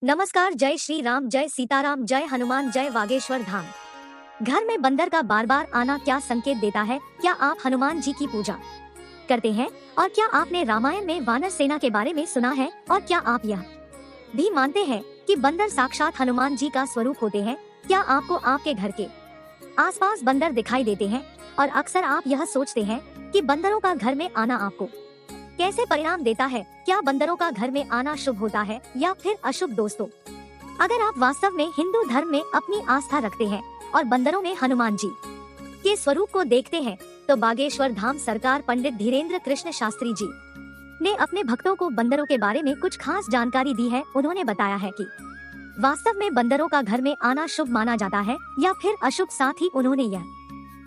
नमस्कार। जय श्री राम, जय सीताराम, जय हनुमान, जय बागेश्वर धाम। घर में बंदर का बार बार आना क्या संकेत देता है? क्या आप हनुमान जी की पूजा करते हैं? और क्या आपने रामायण में वानर सेना के बारे में सुना है? और क्या आप यह भी मानते हैं कि बंदर साक्षात हनुमान जी का स्वरूप होते हैं? क्या आपको आपके घर के आसपास बंदर दिखाई देते हैं? और अक्सर आप यह सोचते हैं कि बंदरों का घर में आना आपको कैसे परिणाम देता है? क्या बंदरों का घर में आना शुभ होता है या फिर अशुभ? दोस्तों, अगर आप वास्तव में हिंदू धर्म में अपनी आस्था रखते हैं और बंदरों में हनुमान जी के स्वरूप को देखते हैं, तो बागेश्वर धाम सरकार पंडित धीरेन्द्र कृष्ण शास्त्री जी ने अपने भक्तों को बंदरों के बारे में कुछ खास जानकारी दी है। उन्होंने बताया है कि वास्तव में बंदरों का घर में आना शुभ माना जाता है या फिर अशुभ। साथ ही उन्होंने यह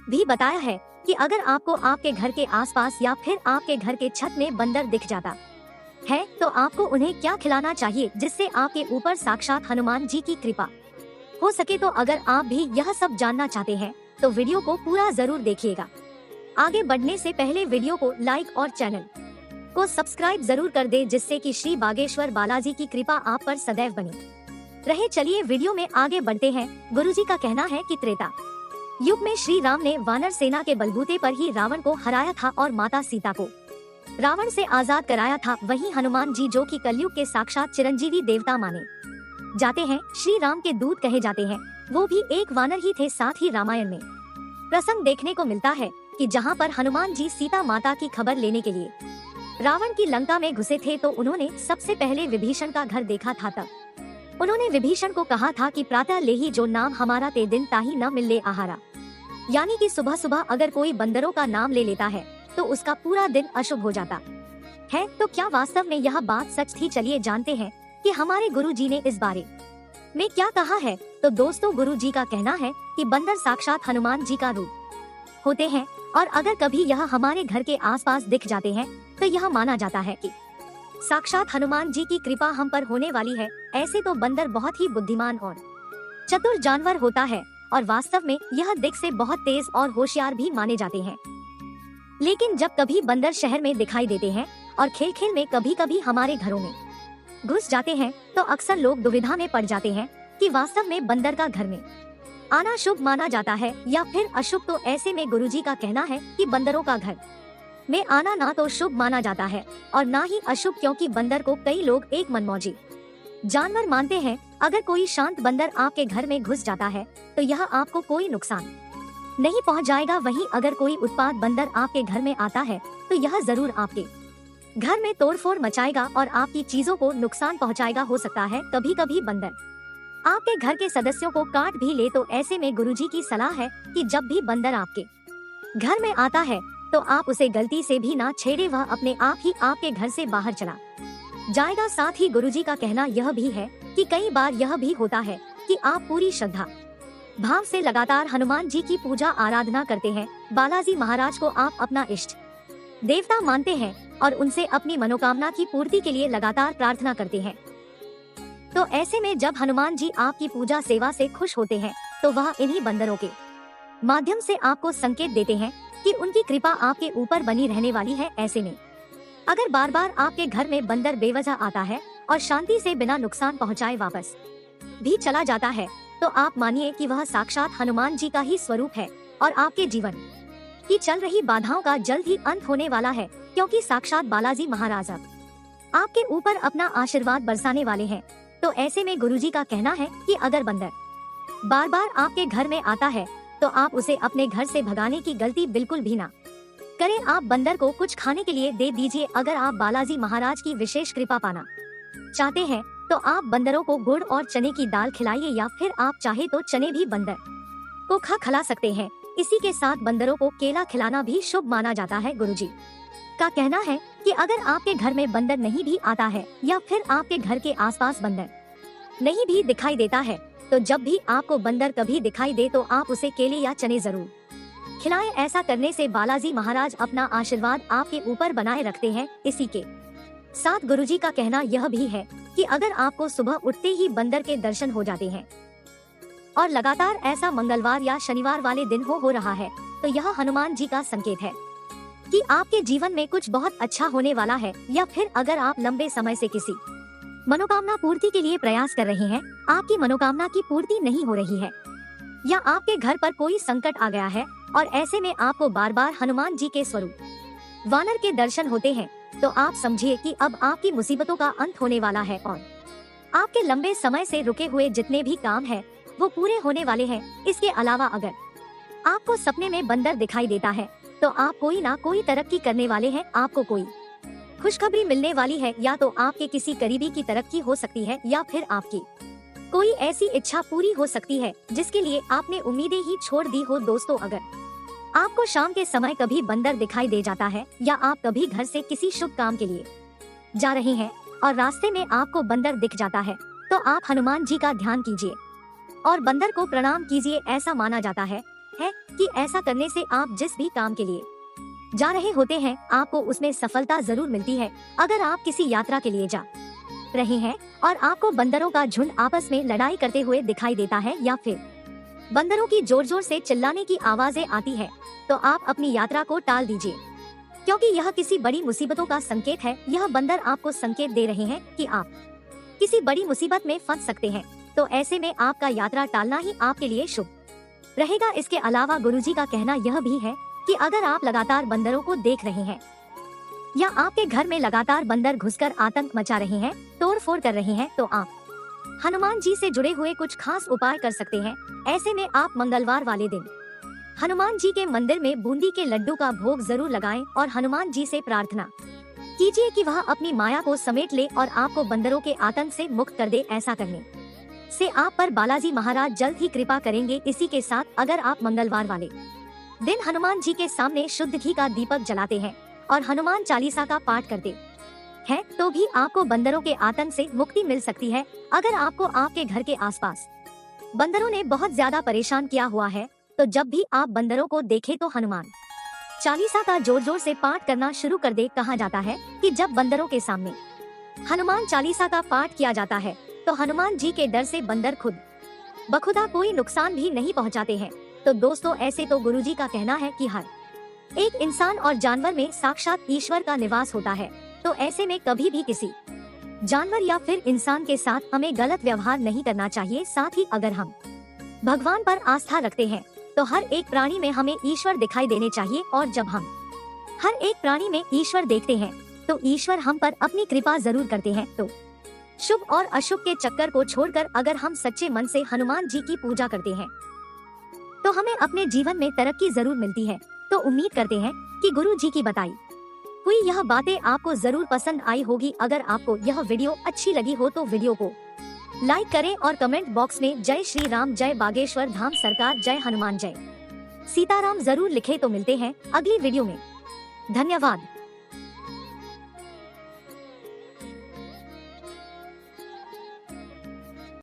भी बताया है कि अगर आपको आपके घर के आसपास या फिर आपके घर के छत में बंदर दिख जाता है, तो आपको उन्हें क्या खिलाना चाहिए जिससे आपके ऊपर साक्षात हनुमान जी की कृपा हो सके। तो अगर आप भी यह सब जानना चाहते हैं तो वीडियो को पूरा जरूर देखिएगा। आगे बढ़ने से पहले वीडियो को लाइक और चैनल को सब्सक्राइब जरूर कर दे, जिससे कि श्री बागेश्वर बालाजी की कृपा आप पर सदैव बनी रहे। चलिए वीडियो में आगे बढ़ते हैं। गुरुजी का कहना है कि त्रेता युग में श्री राम ने वानर सेना के बलबूते पर ही रावण को हराया था और माता सीता को रावण से आजाद कराया था। वहीं हनुमान जी, जो कि कलयुग के साक्षात चिरंजीवी देवता माने जाते हैं, श्री राम के दूत कहे जाते हैं, वो भी एक वानर ही थे। साथ ही रामायण में प्रसंग देखने को मिलता है कि जहाँ पर हनुमान जी सीता माता की खबर लेने के लिए रावण की लंका में घुसे थे, तो उन्होंने सबसे पहले विभीषण का घर देखा था। तब उन्होंने विभीषण को कहा था कि प्रातः लेहि जो नाम हमारा ते दिन ताही न मिले आहारा, यानी कि सुबह सुबह अगर कोई बंदरों का नाम ले लेता है तो उसका पूरा दिन अशुभ हो जाता है। तो क्या वास्तव में यह बात सच थी? चलिए जानते हैं कि हमारे गुरु जी ने इस बारे में क्या कहा है। तो दोस्तों, गुरु जी का कहना है कि बंदर साक्षात हनुमान जी का रूप होते हैं और अगर कभी यह हमारे घर के आसपास दिख जाते हैं तो यह माना जाता है कि साक्षात हनुमान जी की कृपा हम पर होने वाली है। ऐसे तो बंदर बहुत ही बुद्धिमान और चतुर जानवर होता है और वास्तव में यह दिख से बहुत तेज और होशियार भी माने जाते हैं। लेकिन जब कभी बंदर शहर में दिखाई देते हैं और खेल खेल में कभी कभी हमारे घरों में घुस जाते हैं, तो अक्सर लोग दुविधा में पड़ जाते हैं कि वास्तव में बंदर का घर में आना शुभ माना जाता है या फिर अशुभ। तो ऐसे में गुरुजी का कहना है कि बंदरों का घर में आना ना तो शुभ माना जाता है और ना ही अशुभ, क्योंकि बंदर को कई लोग एक मनमौजी जानवर मानते हैं। अगर कोई शांत बंदर आपके घर में घुस जाता है तो यह आपको कोई नुकसान नहीं पहुंच जाएगा। वहीं अगर कोई उत्पात बंदर आपके घर में आता है तो यह जरूर आपके घर में तोड़फोड़ मचाएगा और आपकी चीजों को नुकसान पहुंचाएगा। हो सकता है कभी कभी बंदर आपके घर के सदस्यों को काट भी ले। तो ऐसे में गुरुजी की सलाह है कि जब भी बंदर आपके घर में आता है तो आप उसे गलती से भी ना छेड़े, वह अपने आप ही आपके घर से बाहर चला जाएगा। साथ ही गुरुजी का कहना यह भी है कि कई बार यह भी होता है कि आप पूरी श्रद्धा भाव से लगातार हनुमान जी की पूजा आराधना करते हैं। बालाजी महाराज को आप अपना इष्ट देवता मानते हैं और उनसे अपनी मनोकामना की पूर्ति के लिए लगातार प्रार्थना करते हैं। तो ऐसे में जब हनुमान जी आपकी पूजा सेवा से खुश होते हैं तो वह इन्हीं बंदरों के माध्यम से आपको संकेत देते हैं कि उनकी कृपा आपके ऊपर बनी रहने वाली है। ऐसे में अगर बार बार आपके घर में बंदर बेवजह आता है और शांति से बिना नुकसान पहुंचाए वापस भी चला जाता है, तो आप मानिए कि वह साक्षात हनुमान जी का ही स्वरूप है और आपके जीवन की चल रही बाधाओं का जल्द ही अंत होने वाला है, क्योंकि साक्षात बालाजी महाराज अब आपके ऊपर अपना आशीर्वाद बरसाने वाले हैं। तो ऐसे में गुरुजी का कहना है कि अगर बंदर बार बार आपके घर में आता है तो आप उसे अपने घर से भगाने की गलती बिल्कुल भी ना करें। आप बंदर को कुछ खाने के लिए दे दीजिए। अगर आप बालाजी महाराज की विशेष कृपा पाना चाहते हैं तो आप बंदरों को गुड़ और चने की दाल खिलाइए, या फिर आप चाहे तो चने भी बंदर को खिला सकते हैं। इसी के साथ बंदरों को केला खिलाना भी शुभ माना जाता है। गुरुजी का कहना है कि अगर आपके घर में बंदर नहीं भी आता है या फिर आपके घर के आसपास बंदर नहीं भी दिखाई देता है, तो जब भी आपको बंदर कभी दिखाई दे तो आप उसे केले या चने जरूर खिलाएं। ऐसा करने से बालाजी महाराज अपना आशीर्वाद आपके ऊपर बनाए रखते हैं। इसी के साथ गुरुजी का कहना यह भी है कि अगर आपको सुबह उठते ही बंदर के दर्शन हो जाते हैं और लगातार ऐसा मंगलवार या शनिवार वाले दिन हो रहा है, तो यह हनुमान जी का संकेत है कि आपके जीवन में कुछ बहुत अच्छा होने वाला है। या फिर अगर आप लंबे समय से किसी मनोकामना पूर्ति के लिए प्रयास कर रहे हैं, आपकी मनोकामना की पूर्ति नहीं हो रही है, या आपके घर पर कोई संकट आ गया है और ऐसे में आपको बार बार हनुमान जी के स्वरूप वानर के दर्शन होते हैं, तो आप समझिए कि अब आपकी मुसीबतों का अंत होने वाला है और आपके लंबे समय से रुके हुए जितने भी काम हैं, वो पूरे होने वाले हैं। इसके अलावा अगर आपको सपने में बंदर दिखाई देता है, तो आप कोई ना कोई तरक्की करने वाले हैं, आपको कोई खुशखबरी मिलने वाली है, या तो आपके किसी करीबी की तरक्की हो सकती है या फिर आपकी कोई ऐसी इच्छा पूरी हो सकती है जिसके लिए आपने उम्मीदें ही छोड़ दी हो। दोस्तों, अगर आपको शाम के समय कभी बंदर दिखाई दे जाता है या आप कभी घर से किसी शुभ काम के लिए जा रहे हैं और रास्ते में आपको बंदर दिख जाता है, तो आप हनुमान जी का ध्यान कीजिए और बंदर को प्रणाम कीजिए। ऐसा माना जाता है कि ऐसा करने से आप जिस भी काम के लिए जा रहे होते हैं, आपको उसमें सफलता जरूर मिलती है। अगर आप किसी यात्रा के लिए जा रहे हैं और आपको बंदरों का झुंड आपस में लड़ाई करते हुए दिखाई देता है या फिर बंदरों की जोर जोर से चिल्लाने की आवाजें आती है, तो आप अपनी यात्रा को टाल दीजिए, क्योंकि यह किसी बड़ी मुसीबतों का संकेत है। यह बंदर आपको संकेत दे रहे हैं कि आप किसी बड़ी मुसीबत में फंस सकते हैं, तो ऐसे में आपका यात्रा टालना ही आपके लिए शुभ रहेगा। इसके अलावा गुरुजी का कहना यह भी है कि अगर आप लगातार बंदरों को देख रहे हैं या आपके घर में लगातार बंदर घुसकर आतंक मचा रहे हैं, तोड़ फोड़ कर रहे हैं, तो आप हनुमान जी से जुड़े हुए कुछ खास उपाय कर सकते हैं। ऐसे में आप मंगलवार वाले दिन हनुमान जी के मंदिर में बूंदी के लड्डू का भोग जरूर लगाएं और हनुमान जी से प्रार्थना कीजिए कि वह अपनी माया को समेट ले और आपको बंदरों के आतंक से मुक्त कर दे। ऐसा करने से आप पर बालाजी महाराज जल्द ही कृपा करेंगे। इसी के साथ अगर आप मंगलवार वाले दिन हनुमान जी के सामने शुद्ध घी का दीपक जलाते हैं और हनुमान चालीसा का पाठ करते हैं, तो भी आपको बंदरों के आतंक से मुक्ति मिल सकती है। अगर आपको आपके घर के आसपास बंदरों ने बहुत ज्यादा परेशान किया हुआ है, तो जब भी आप बंदरों को देखें तो हनुमान चालीसा का जोर जोर से पाठ करना शुरू कर दे। कहा जाता है कि जब बंदरों के सामने हनुमान चालीसा का पाठ किया जाता है, तो हनुमान जी के डर से बंदर खुद बखुदा कोई नुकसान भी नहीं पहुंचाते हैं। तो दोस्तों, ऐसे तो गुरुजी का कहना है कि हर एक इंसान और जानवर में साक्षात ईश्वर का निवास होता है, तो ऐसे में कभी भी किसी जानवर या फिर इंसान के साथ हमें गलत व्यवहार नहीं करना चाहिए। साथ ही अगर हम भगवान पर आस्था रखते हैं, तो हर एक प्राणी में हमें ईश्वर दिखाई देने चाहिए, और जब हम हर एक प्राणी में ईश्वर देखते हैं, तो ईश्वर हम पर अपनी कृपा जरूर करते हैं। तो शुभ और अशुभ के चक्कर को छोड़कर अगर हम सच्चे मन से हनुमान जी की पूजा करते हैं, तो हमें अपने जीवन में तरक्की जरूर मिलती है। तो उम्मीद करते हैं कि गुरु जी की बताई हुई यह बातें आपको जरूर पसंद आई होगी। अगर आपको यह वीडियो अच्छी लगी हो तो वीडियो को लाइक करें और कमेंट बॉक्स में जय श्री राम, जय बागेश्वर धाम सरकार, जय हनुमान, जय सीताराम जरूर लिखें। तो मिलते हैं अगली वीडियो में। धन्यवाद।